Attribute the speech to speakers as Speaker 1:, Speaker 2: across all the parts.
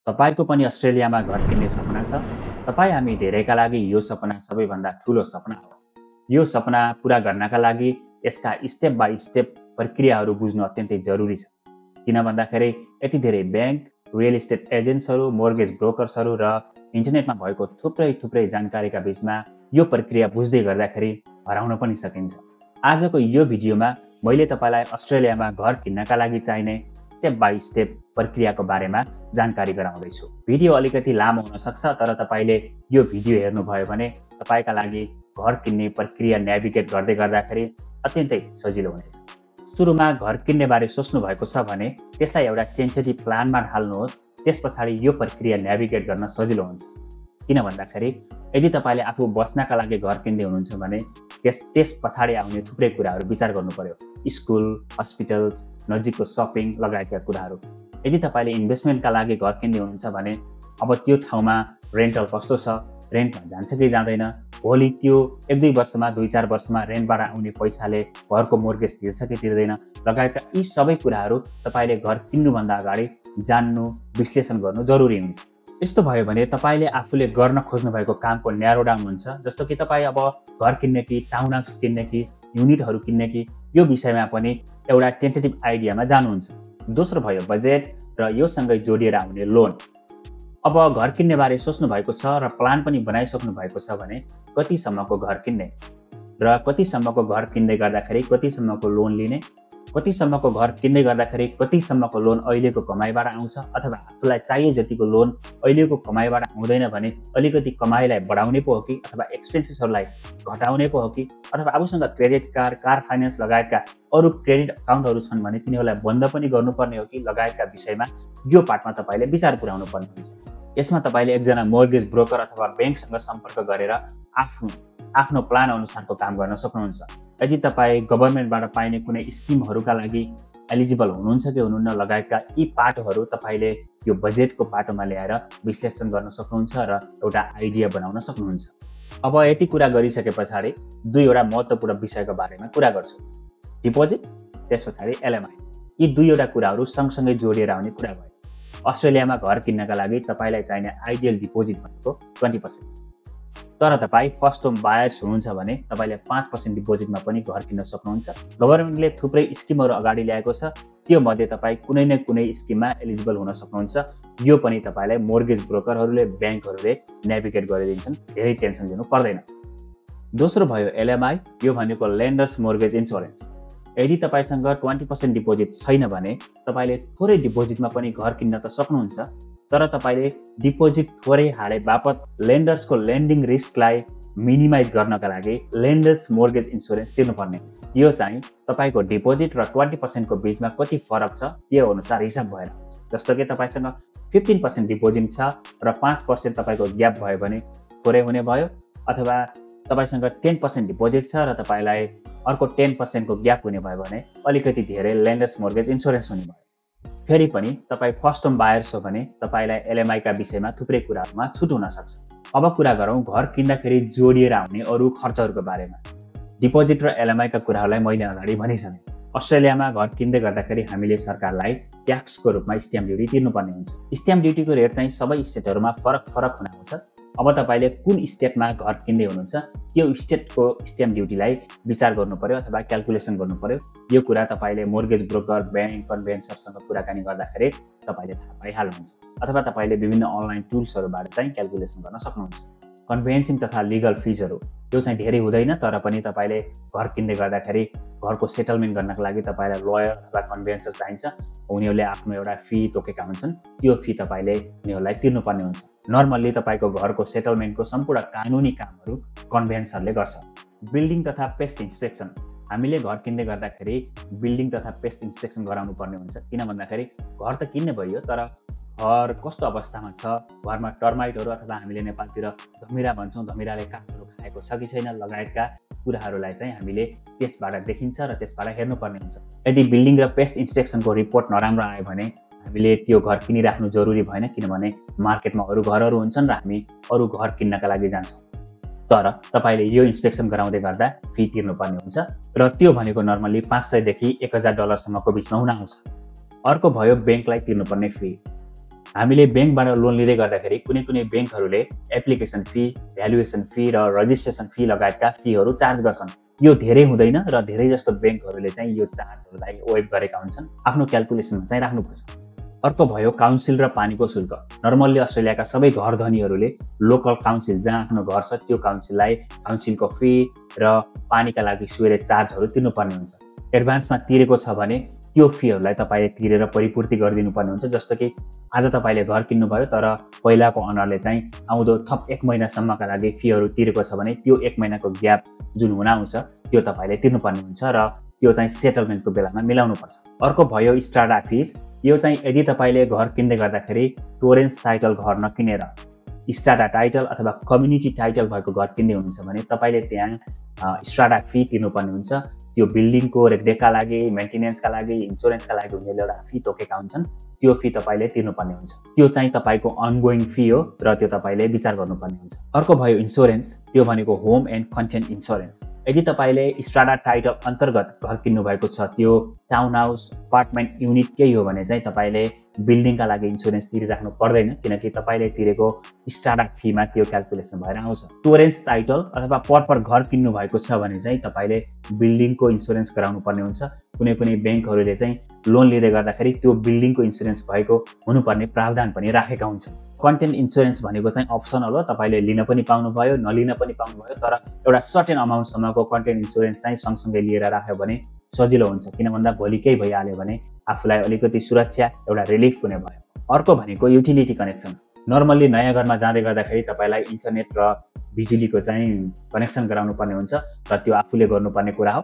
Speaker 1: तपाईको पनि अस्ट्रेलियामा घर किन्ने सपना छ? तपाईँ हामी धेरैका लागि यो सपना सबैभन्दा ठूलो सपना हो। यो सपना पूरा गर्नका लागि यसका स्टेप बाइ स्टेप प्रक्रियाहरू बुझ्नु अत्यन्तै जरुरी छ। किन भन्दाखेरि यति धेरै ब्याङ्क, रियल इस्टेट एजेन्ट्सहरू, मोर्गेज ब्रोकर्सहरू र इन्टरनेटमा भएको थुप्रै जानकारीका बीचमा यो प्रक्रिया बुझ्दै गर्दाखेरि हराउन पनि सकिन्छ। आजको यो भिडियोमा मैले तपाईलाई अस्ट्रेलियामा घर किन्नका लागि चाहिने स्टेप बाइ स्टेप प्रक्रियाको बारेमा जानकारी गराउँदैछु। भिडियो अलिकति लामो हुन सक्छ, तर तपाईले यो भिडियो हेर्नुभयो भने तपाईका लागि घर किन्ने प्रक्रिया नेभिगेट गर्दै गर्दाखेरि अत्यन्तै सजिलो हुनेछ। सुरुमा घर किन्ने बारे सोच्नु भएको छ भने त्यसलाई एउटा टेन्टेटिभ प्लानमा ढाल्नुहोस्। त्यसपछाडि यो प्रक्रिया नेभिगेट गर्न सजिलो हुन्छ। किन भन्दाखेरि यदि तपाईले आफू बस्नका लागि घर किन्दै हुनुहुन्छ भने त्यस पछाडि आउने थुप्रै कुराहरू विचार गर्नु पर्यो। स्कुल, हस्पिटल्स, नजिकको शपिङ लगायतका कुराहरू। यदि तपाईले इन्भेस्टमेन्टका लागि घर किन्दै हुनुहुन्छ भने अब त्यो ठाउँमा रेन्टल कस्तो छ, रेन्टमा जान्छ कि जाँदैन, भोलि त्यो 1-2 वर्षमा 2-4 वर्षमा रेन्टबाट आउने पैसाले घरको मोर्गेज तिर्छ कि तिर्दैन लगायतका यी सबै कुराहरू तपाईले घर किन्नुभन्दा अगाडि जान्नु, विश्लेषण गर्नु जरुरी हुन्छ। यस्तो भयो भने तपाईले आफूले गर्न खोज्नु भएको कामको न्यारो डाउन हुन्छ। जस्तो कि तपाईँ अब घर किन्ने कि टाउन हाउस किन्ने कि युनिटहरू किन्ने कि यो विषयमा पनि एउटा टेन्टेटिभ आइडियामा जानुहुन्छ। दोस्रो भयो बजेट र यो सँगै जोडिएर आउने लोन। अब घर किन्ने बारे सोच्नु भएको छ र प्लान पनि बनाइसक्नु भएको छ भने कतिसम्मको घर किन्ने र कतिसम्मको घर किन्दै गर्दाखेरि कतिसम्मको लोन लिने, कतिसम्मको घर किन्दै गर्दाखेरि कतिसम्मको लोन अहिलेको कमाइबाट आउँछ अथवा आफूलाई चाहिए जतिको लोन अहिलेको कमाइबाट आउँदैन भने अलिकति कमाइलाई बढाउने पो हो कि अथवा एक्सपेन्सेसहरूलाई घटाउने पो हो कि अथवा आफूसँग क्रेडिट कार्ड, कार फाइनेन्स लगायतका अरू क्रेडिट अकाउन्टहरू छन् भने तिनीहरूलाई बन्द पनि गर्नुपर्ने हो कि लगायतका विषयमा यो पार्टमा तपाईले विचार पुर्याउनु पर्ने हुन्छ। यसमा तपाईले एकजना मोर्गेज ब्रोकर अथवा ब्याङ्कसँग सम्पर्क गरेर आफ्नो प्लान अनुसारको काम गर्न सक्नुहुन्छ। यदि तपाईँ गभर्नमेन्टबाट पाइने कुनै स्किमहरूका लागि एलिजिबल हुनुहुन्छ कि हुनुहुन्न लगायतका यी पाटोहरू तपाईले यो बजेटको पाटोमा ल्याएर विश्लेषण गर्न सक्नुहुन्छ र एउटा आइडिया बनाउन सक्नुहुन्छ। अब यति कुरा गरिसके पछाडि दुईवटा महत्त्वपूर्ण विषयको बारेमा कुरा गर्छु। डिपोजिट, त्यस पछाडि एलएमआई। यी दुईवटा कुराहरू सँगसँगै जोडिएर आउने कुरा भयो। अस्ट्रेलियामा घर किन्नका लागि तपाईलाई चाहिने आइडियल डिपोजिट भनेको 20%। तर तपाईँ फर्स्ट होम बायर्स हुनुहुन्छ भने तपाईले 5% डिपोजिटमा पनि घर किन्न सक्नुहुन्छ। गभर्नमेन्टले थुप्रै स्किमहरू अगाडि ल्याएको छ, त्यो मध्ये तपाईँ कुनै न कुनै स्किममा एलिजिबल हुन सक्नुहुन्छ। यो पनि तपाईलाई मोर्गेज ब्रोकरहरूले, ब्याङ्कहरूले नेभिगेट गरिदिन्छन्, धेरै टेन्सन लिनु पर्दैन। दोस्रो भयो एलएमआई, यो भनेको लेन्डर्स मोर्गेज इन्स्योरेन्स। यदि तपाईसँग 20% डिपोजिट छैन भने तपाईले थोरै डिपोजिटमा पनि घर किन्न त सक्नुहुन्छ, तर तपाईले डिपोजिट थोरै हाले बापत लेन्डर्सको लेन्डिङ रिस्कलाई मिनिमाइज गर्नका लागि लेन्डर्स मोर्गेज इन्स्योरेन्स तिर्नुपर्ने हुन्छ। यो चाहिँ तपाईको डिपोजिट र 20% को बीचमा कति फरक छ त्यो अनुसार हिसाब भएर आउँछ। जस्तो कि तपाईसँग 15% डिपोजिट छ र 5% तपाईको ग्याप भयो भने थोरै हुने भयो, अथवा तपाईसँग 10% डिपोजिट छ र तपाईलाई अर्को 10% को ग्याप हुने भयो भने अलिकति धेरै लेन्डर्स मोर्गेज इन्स्योरेन्स हुने भयो। फेरि पनि तपाईँ फर्स्ट होम बायर्स हो भने तपाईलाई एलएमआई का विषयमा थुप्रै कुराहरूमा छुट हुन सक्छ। अब कुरा गरौँ घर किन्दाखेरि जोडिएर आउने अरू खर्चहरूको बारेमा। डिपोजिट र एलएमआई का कुराहरूलाई मैले अगाडि भनिसकेँ। अस्ट्रेलियामा घर किन्दै गर्दाखेरि हामीले सरकारलाई ट्याक्सको रूपमा स्ट्याम्प ड्युटी तिर्नुपर्ने हुन्छ। स्ट्याम्प ड्युटीको रेट चाहिँ सबै स्टेटहरूमा फरक हुन आउँछ। अब तपाईले कुन स्टेटमा घर किन्दै हुनुहुन्छ त्यो स्टेटको स्ट्याम्प ड्युटीलाई विचार गर्नु पर्यो अथवा क्याल्कुलेसन गर्नु पर्यो। यो कुरा तपाईले मोर्गेज ब्रोकर, ब्याङ्क, कन्भेन्सरसँग कुराकानी गर्दाखेरि तपाईले थाहा पाइहाल्नुहुन्छ, अथवा तपाईले विभिन्न अनलाइन टुल्सहरूबाट चाहिँ क्याल्कुलेसन गर्न सक्नुहुन्छ। कन्भेन्सिङ तथा लिगल फिजहरू त्यो चाहिँ धेरै हुँदैन, तर पनि तपाईले घर किन्दै गर्दाखेरि घरको सेटलमेन्ट गर्नको लागि तपाईलाई लयर अथवा कन्भेन्सर चाहिन्छ। उनीहरूले आफ्नो एउटा फी तोकेका हुन्छन्, त्यो फी तपाईले उनीहरूलाई तिर्नुपर्ने हुन्छ। नर्मल्ली तपाईको घरको सेटलमेन्टको सम्पूर्ण कानुनी कामहरू कन्भेन्सरले गर्छ। बिल्डिङ तथा पेस्ट इन्स्पेक्सन, हामीले घर किन्दै गर्दाखेरि बिल्डिङ तथा पेस्ट इन्स्पेक्सन गराउनु पर्ने हुन्छ। किन भन्दाखेरि घर त किन्ने भयो, तर घर कस्तो अवस्थामा छ, घरमा टर्माइटहरू अथवा हामीले नेपालतिर धमिरा भन्छौँ, धमिराले काठहरू खाएको छ कि छैन लगायतका कुराहरूलाई चाहिँ हामीले त्यसबाट देखिन्छ र त्यसबाट हेर्नुपर्ने हुन्छ। यदि बिल्डिङ र पेस्ट इन्स्पेक्सनको रिपोर्ट नराम्रो आयो भने हामीले त्यो घर किनिराख्नु जरुरी भएन, किनभने मार्केटमा अरू घरहरू हुन्छन् र हामी अरू घर किन्नका लागि जान्छौँ। तर तपाईले यो इन्स्पेक्सन गराउँदै गर्दा फी तिर्नुपर्ने हुन्छ र त्यो भनेको नर्मली $500 देखि $1000 सम्मको बीचमा हुन आउँछ। अर्को भयो ब्याङ्कलाई तिर्नुपर्ने फी। हामीले ब्याङ्कबाट लोन लिँदै गर्दाखेरि कुनै कुनै ब्याङ्कहरूले एप्लिकेसन फी, भ्यालुएसन फी र रजिस्ट्रेसन फी लगायतका फीहरू चार्ज गर्छन्। यो धेरै हुँदैन र धेरै जस्तो ब्याङ्कहरूले चाहिँ यो चार्जहरूलाई वेभ गरेका हुन्छन्। आफ्नो क्याल्कुलेसनमा चाहिँ राख्नुपर्छ। अर्को भयो काउन्सिल र पानीको शुल्क। नर्मल्ली अस्ट्रेलियाका सबै घर धनीहरूले लोकल काउन्सिल जहाँ आफ्नो घर छ त्यो काउन्सिललाई काउन्सिलको फी र पानीका लागि सुवेरे चार्जहरू तिर्नुपर्ने हुन्छ। एडभान्समा तिरेको छ भने त्यो फीहरूलाई तपाईँले तिरेर परिपूर्ति गरिदिनुपर्ने हुन्छ। जस्तो कि आज तपाईँले घर किन्नुभयो तर पहिलाको अनरले चाहिँ आउँदो थप 1 महिनासम्मका लागि फीहरू तिरेको छ भने त्यो 1 महिनाको ग्याप जुन हुन आउँछ त्यो तपाईँले तिर्नुपर्ने हुन्छ र त्यो चाहिँ सेटलमेन्टको बेलामा मिलाउनुपर्छ। अर्को भयो स्ट्राडा फिज। यो चाहिँ यदि तपाईँले घर किन्दै गर्दाखेरि टोरेन्स टाइटल घर नकिनेर स्ट्राडा टाइटल अथवा कम्युनिटी टाइटल भएको घर किन्दै हुनुहुन्छ भने तपाईँले त्यहाँ स्ट्राडा फी तिर्नुपर्ने हुन्छ। त्यो बिल्डिङको रेखदेखका लागि, मेन्टेनेन्सका लागि, इन्सुरेन्सका लागि उनीहरूले एउटा फी तोकेका हुन्छन्। त्यो फी तपाईँले तिर्नुपर्ने हुन्छ। त्यो चाहिँ तपाईँको अनगोइङ फी हो र त्यो तपाईँले विचार गर्नुपर्ने हुन्छ। अर्को भयो इन्सुरेन्स। त्यो भनेको होम एन्ड कन्टेन्ट इन्सुरेन्स। यदि तपाईँले स्ट्राडा टाइटल अन्तर्गत घर किन्नुभएको छ, त्यो टाउन हाउस, अपार्टमेन्ट युनिट केही हो भने चाहिँ तपाईँले बिल्डिङका लागि इन्सुरेन्स तिरिराख्नु पर्दैन, किनकि तपाईँले तिरेको स्ट्राडा फीमा त्यो क्याल्कुलेसन भएर आउँछ। टोरेन्स टाइटल अथवा पर घर किन्नु भएको छ भने चाहिँ तपाईँले बिल्डिङको इन्सुरेन्स गराउनु पर्ने हुन्छ। कुनै कुनै ब्याङ्कहरूले चाहिँ लोन लिँदै गर्दाखेरि त्यो बिल्डिङको इन्सुरेन्स भएको हुनुपर्ने प्रावधान पनि राखेका हुन्छन्। कन्टेन्ट इन्सुरेन्स भनेको चाहिँ अप्सनल हो, तपाईँले लिन पनि पाउनुभयो, नलिन पनि पाउनुभयो, तर एउटा सर्टेन अमाउन्टसम्मको कन्टेन्ट इन्सुरेन्स चाहिँ सँगसँगै लिएर राख्यो भने सजिलो हुन्छ। किन भन्दा भोलि केही भइहाल्यो भने आफूलाई अलिकति सुरक्षा, एउटा रिलिफ हुने भयो। अर्को भनेको युटिलिटी कनेक्सन। नर्मल्ली नयाँ घरमा जाँदै गर्दाखेरि तपाईँलाई इन्टरनेट र बिजुलीको चाहिँ कनेक्सन गराउनु पर्ने हुन्छ र त्यो आफूले गर्नुपर्ने कुरा हो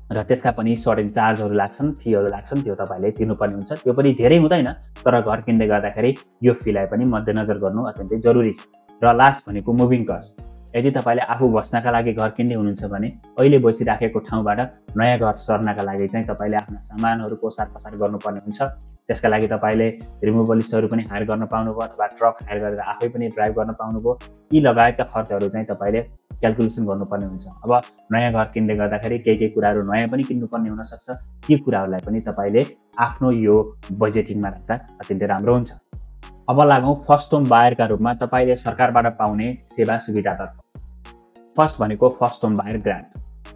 Speaker 1: र त्यसका पनि सर्टेन चार्जहरू लाग्छन्, फीहरू लाग्छन्, त्यो तपाईँले तिर्नुपर्ने हुन्छ। त्यो पनि धेरै हुँदैन, तर घर किन्दै गर्दाखेरि यो फीलाई पनि मध्यनजर गर्नु अत्यन्तै जरुरी छ। र लास्ट भनेको मुभिङ कस्ट। यदि तपाईँले आफू बस्नका लागि घर किन्दै हुनुहुन्छ भने अहिले बसिराखेको ठाउँबाट नयाँ घर सर्नका लागि चाहिँ तपाईँले आफ्ना सामानहरू ओसार पसार गर्नुपर्ने हुन्छ। त्यसका लागि तपाईँले रिमुभलिस्टहरू पनि हायर गर्न पाउनुभयो अथवा ट्रक हायर गरेर आफै पनि ड्राइभ गर्न पाउनुभयो। यी लगायतका खर्चहरू चाहिँ तपाईँले क्याल्कुलेसन गर्नुपर्ने हुन्छ। अब नयाँ घर किन्दै गर्दाखेरि केही कुराहरू नयाँ पनि किन्नुपर्ने हुनसक्छ। ती कुराहरूलाई पनि तपाईँले आफ्नो यो बजेटिङमा राख्दा अत्यन्तै राम्रो हुन्छ। अब लागौँ फर्स्ट होम बायरका रूपमा तपाईँले सरकारबाट पाउने सेवा सुविधातर्फ। फर्स्ट भनेको फर्स्ट होम बायर ग्रान्ट।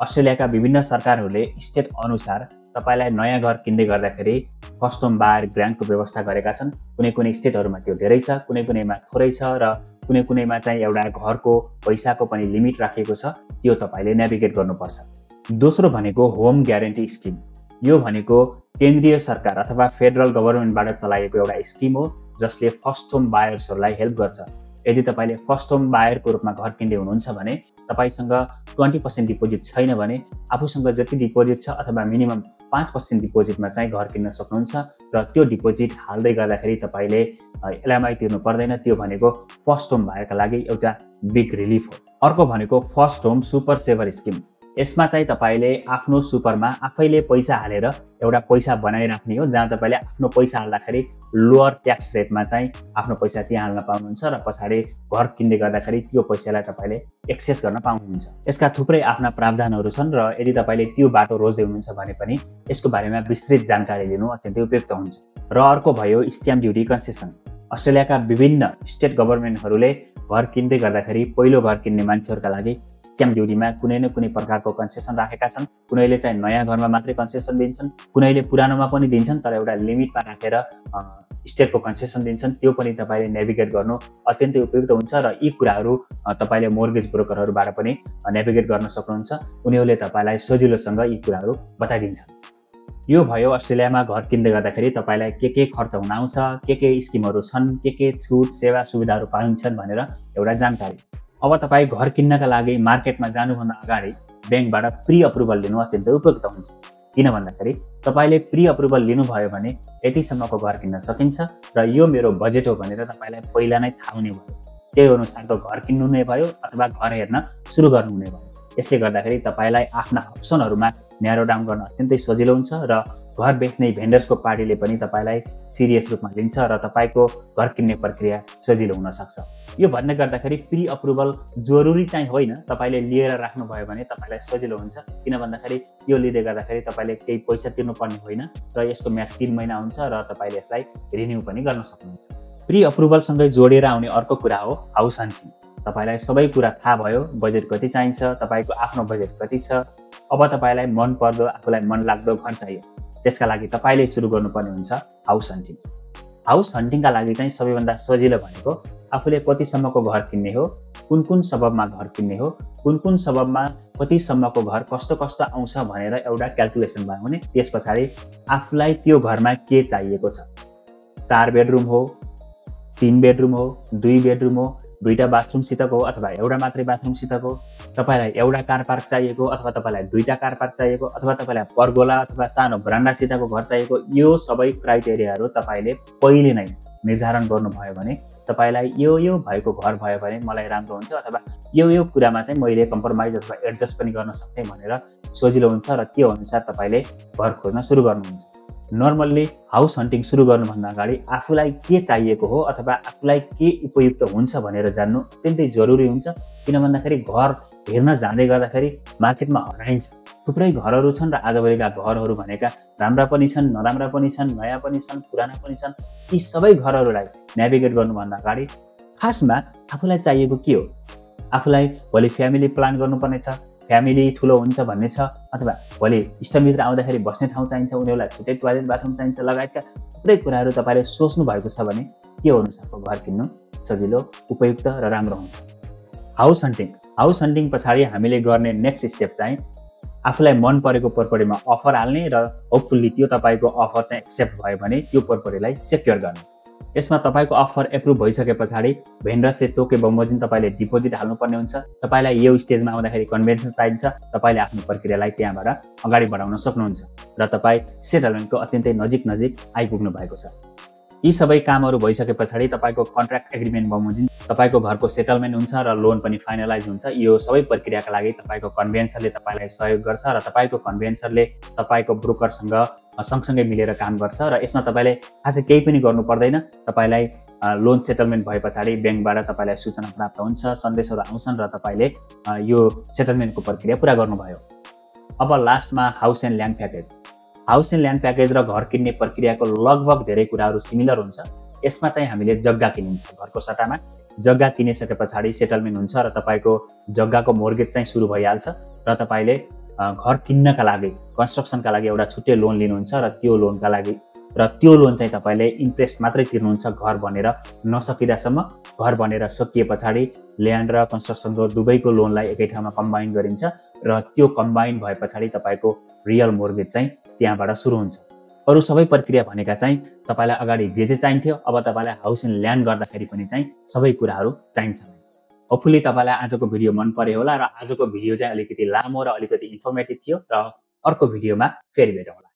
Speaker 1: अस्ट्रेलियाका विभिन्न सरकारहरूले स्टेट अनुसार तपाईँलाई नयाँ घर किन्दै गर्दाखेरि फर्स्ट होम बायर ग्रान्टको व्यवस्था गरेका छन्। कुनै कुनै स्टेटहरूमा त्यो धेरै छ, कुनै कुनैमा थोरै छ र कुनै कुनैमा चाहिँ एउटा घरको पैसाको पनि लिमिट राखिएको छ। त्यो तपाईँले नेभिगेट गर्नुपर्छ। दोस्रो भनेको होम ग्यारेन्टी स्किम। यो भनेको केन्द्रीय सरकार अथवा फेडरल गभर्मेन्टबाट चलाइएको एउटा स्किम हो जसले फर्स्ट होम बायर्सहरूलाई हेल्प गर्छ। यदि तपाईँले फर्स्ट होम बायरको रूपमा घर किन्दै हुनुहुन्छ भने तपाईसँग 20% डिपोजिट छैन भने आफूसँग जति डिपोजिट छ अथवा मिनिमम 5% डिपोजिटमा चाहिँ घर किन्न सक्नुहुन्छ र त्यो डिपोजिट हाल्दै गर्दाखेरि तपाईँले एलएमआई तिर्नु पर्दैन। त्यो भनेको फर्स्ट होम बायरका लागि एउटा बिग रिलिफ हो। अर्को भनेको first home super shaver scheme. यसमा चाहिँ तपाईँले आफ्नो सुपरमा आफैले पैसा हालेर एउटा पैसा बनाइराख्ने हो, जहाँ तपाईँले आफ्नो पैसा हाल्दाखेरि लोअर ट्याक्स रेटमा चाहिँ आफ्नो पैसा त्यहाँ हाल्न पाउनुहुन्छ र पछाडि घर किन्दै गर्दाखेरि त्यो पैसालाई तपाईँले एक्सेस गर्न पाउनुहुन्छ। यसका थुप्रै आफ्ना प्रावधानहरू छन् र यदि तपाईँले त्यो बाटो रोज्दै हुनुहुन्छ भने पनि यसको बारेमा विस्तृत जानकारी लिनु अत्यन्तै उपयुक्त हुन्छ। र अर्को भयो स्ट्याम्प ड्युटी कन्सेसन। अस्ट्रेलियाका विभिन्न स्टेट गभर्मेन्टहरूले घर किन्दै गर्दाखेरि पहिलो घर किन्ने मान्छेहरूका लागि स्ट्याम्प ड्युटीमा कुनै न कुनै प्रकारको कन्सेसन राखेका छन्। कुनैले चाहिँ नयाँ घरमा मात्रै कन्सेसन दिन्छन्, कुनैले पुरानोमा पनि दिन्छन्, तर एउटा लिमिटमा राखेर स्टेटको कन्सेसन दिन्छन्। त्यो पनि तपाईँले नेभिगेट गर्नु अत्यन्तै उपयुक्त हुन्छ र यी कुराहरू तपाईँले मोर्गेज ब्रोकरहरूबाट पनि नेभिगेट गर्न सक्नुहुन्छ। उनीहरूले तपाईँलाई सजिलोसँग यी कुराहरू बताइदिन्छन्। यो भयो अस्ट्रेलियामा घर किन्दै गर्दाखेरि तपाईँलाई के खर्च हुन आउँछ, के स्किमहरू छन्, के छुट सेवा सुविधाहरू पाइन्छन् भनेर एउटा जानकारी। अब तपाईँ घर किन्नका लागि मार्केटमा जानुभन्दा अगाडि ब्याङ्कबाट प्री अप्रुभल लिनु अत्यन्तै उपयुक्त हुन्छ। किन भन्दाखेरि तपाईँले प्री अप्रुभल लिनुभयो भने यतिसम्मको घर किन्न सकिन्छ र यो मेरो बजेट हो भनेर तपाईँलाई पहिला नै थाहा हुने भयो। त्यही अनुसारको घर किन्नु नै भयो अथवा घर हेर्न सुरु गर्नु हुने भयो। यसले गर्दाखेरि तपाईँलाई आफ्ना अप्सनहरूमा न्यारो डाउन गर्न अत्यन्तै सजिलो हुन्छ र घर बेच्ने भेन्डर्सको पार्टीले पनि तपाईँलाई सिरियस रूपमा लिन्छ र तपाईँको घर किन्ने प्रक्रिया सजिलो हुन सक्छ। यो भन्ने गर्दाखेरि प्री अप्रुभल जरुरी चाहिँ होइन, तपाईँले लिएर राख्नुभयो भने तपाईँलाई सजिलो हुन्छ। किन भन्दाखेरि यो लिँदै गर्दाखेरि तपाईँले केही पैसा तिर्नुपर्ने होइन र यसको म्याद 3 महिना हुन्छ र तपाईँले यसलाई रिन्यू पनि गर्न सक्नुहुन्छ। प्री अप्रुभलसँगै जोडेर आउने अर्को कुरा हो हाउस हन्टिङ। तपाईँलाई सबै कुरा थाहा भयो, बजेट कति चाहिन्छ, तपाईँको आफ्नो बजेट कति छ, अब तपाईँलाई मन पर्दो आफूलाई मन लाग्दो घर चाहियो, त्यसका लागि तपाईँले सुरु गर्नुपर्ने हुन्छ हाउस हन्टिङ। हाउस हन्टिङका लागि चाहिँ सबैभन्दा सजिलो भनेको आफूले कतिसम्मको घर किन्ने हो, कुन कुन सबबमा घर किन्ने हो, कुन कुन सबबमा कतिसम्मको घर कस्तो कस्तो आउँछ भनेर एउटा क्याल्कुलेसन बनाउने। त्यस पछाडि आफूलाई त्यो घरमा के चाहिएको छ, 4 बेडरुम हो, 3 बेडरुम हो, 2 बेडरुम हो, 2टा बाथरुमसितको हो अथवा एउटा मात्रै बाथरुमसितको, तपाईँलाई एउटा कार पार्क चाहिएको अथवा तपाईँलाई 2टा कार पार्क चाहिएको अथवा तपाईँलाई पर्गोला अथवा सानो भ्रान्डासितको घर चाहिएको, यो सबै क्राइटेरियाहरू तपाईँले पहिले नै निर्धारण गर्नुभयो भने तपाईँलाई यो भएको घर भयो भने मलाई राम्रो हुन्छ अथवा यो कुरामा चाहिँ मैले कम्प्रोमाइज अथवा एडजस्ट पनि गर्न सक्थेँ भनेर सजिलो हुन्छ र त्यो अनुसार तपाईँले घर खोज्न सुरु गर्नुहुन्छ। नर्मल्ली हाउस हन्टिङ सुरु गर्नुभन्दा अगाडि आफूलाई के चाहिएको हो अथवा आफूलाई के उपयुक्त हुन्छ भनेर जान्नु अत्यन्तै जरुरी हुन्छ। किन भन्दाखेरि घर हेर्न जाँदै गर्दाखेरि मार्केटमा हराइन्छ। थुप्रै घरहरू छन् र आजभोलिका घरहरू भनेका राम्रा पनि छन्, नराम्रा पनि छन्, नयाँ पनि छन्, पुराना पनि छन्। यी सबै घरहरूलाई नेभिगेट गर्नुभन्दा अगाडि खासमा आफूलाई चाहिएको के हो, आफूलाई भोलि फ्यामिली प्लान गर्नुपर्ने छ, फ्यामिली ठुलो हुन्छ भन्ने छ अथवा भोलि इष्टमित्र आउँदाखेरि बस्ने ठाउँ चाहिन्छ, उनीहरूलाई छुट्टै टोयलेट बाथरुम चाहिन्छ लगायतका थुप्रै कुराहरू तपाईँले सोच्नु भएको छ भने त्यो अनुसारको घर किन्नु सजिलो, उपयुक्त र राम्रो हुन्छ। हाउस हन्टिङ पछाडि हामीले गर्ने नेक्स्ट स्टेप चाहिँ आफूलाई मन परेको प्रपर्टीमा अफर हाल्ने र होपफुल्ली त्यो तपाईँको अफर चाहिँ एक्सेप्ट भयो भने त्यो प्रपर्टीलाई सेक्योर गर्ने। यसमा तपाईँको अफर एप्रुभ भइसके पछाडि भेन्डर्सले तोके बमोजिम तपाईँले डिपोजिट हाल्नुपर्ने हुन्छ। तपाईँलाई यो स्टेजमा आउँदाखेरि कन्भेन्सन चाहिन्छ, तपाईँले आफ्नो प्रक्रियालाई त्यहाँबाट अगाडि बढाउन सक्नुहुन्छ र तपाईँ सेटलमेन्टको अत्यन्तै नजिक आइपुग्नु भएको छ। यी सबै कामहरू भइसके पछाडि तपाईँको कन्ट्र्याक्ट एग्रिमेन्ट बमोजिम तपाईँको घरको सेटलमेन्ट हुन्छ र लोन पनि फाइनलाइज हुन्छ। यो सबै प्रक्रियाका लागि तपाईँको कन्भेन्सरले तपाईँलाई सहयोग गर्छ र तपाईँको कन्भेन्सरले तपाईँको ब्रोकरसँग सँगसँगै मिलेर काम गर्छ र यसमा तपाईँले खासै केही पनि गर्नु पर्दैन। तपाईँलाई लोन सेटलमेन्ट भए पछाडि ब्याङ्कबाट तपाईँलाई सूचना प्राप्त हुन्छ, सन्देशहरू आउँछन् र तपाईँले यो सेटलमेन्टको प्रक्रिया पुरा गर्नुभयो। अब लास्टमा house and land package. House and land package र घर किन्ने प्रक्रियाको लगभग धेरै कुराहरू सिमिलर हुन्छ। यसमा चाहिँ हामीले जग्गा किनिन्छ, घरको सट्टामा जग्गा किनिसके पछाडि सेटलमेन्ट हुन्छ र तपाईँको जग्गाको मोर्गेज चाहिँ सुरु भइहाल्छ र तपाईँले घर किन्नका लागि, कन्स्ट्रक्सनका लागि एउटा छुट्टै लोन लिनुहुन्छ र त्यो लोनका लागि त्यो लोन चाहिँ तपाईँले इन्ट्रेस्ट मात्रै तिर्नुहुन्छ घर बनेर नसकिदासम्म। घर बनेर सकिए पछाडि ल्यान्ड र कन्स्ट्रक्सनको दुवैको लोनलाई एकै ठाउँमा कम्बाइन गरिन्छ र त्यो कम्बाइन भए पछाडि तपाईँको रियल मोर्गेज चाहिँ त्यहाँबाट सुरु हुन्छ। अरू सबै प्रक्रिया भनेका चाहिँ तपाईँलाई अगाडि जे चाहिन्थ्यो, अब तपाईँलाई हाउस एन्ड ल्यान्ड गर्दाखेरि पनि चाहिँ सबै कुराहरू चाहिन्छ। होपफुल्ली तपाईँलाई आजको भिडियो मन पर्यो होला र आजको भिडियो चाहिँ अलिकति लामो र अलिकति इन्फर्मेटिभ थियो र अर्को भिडियोमा फेरि भेटौँला।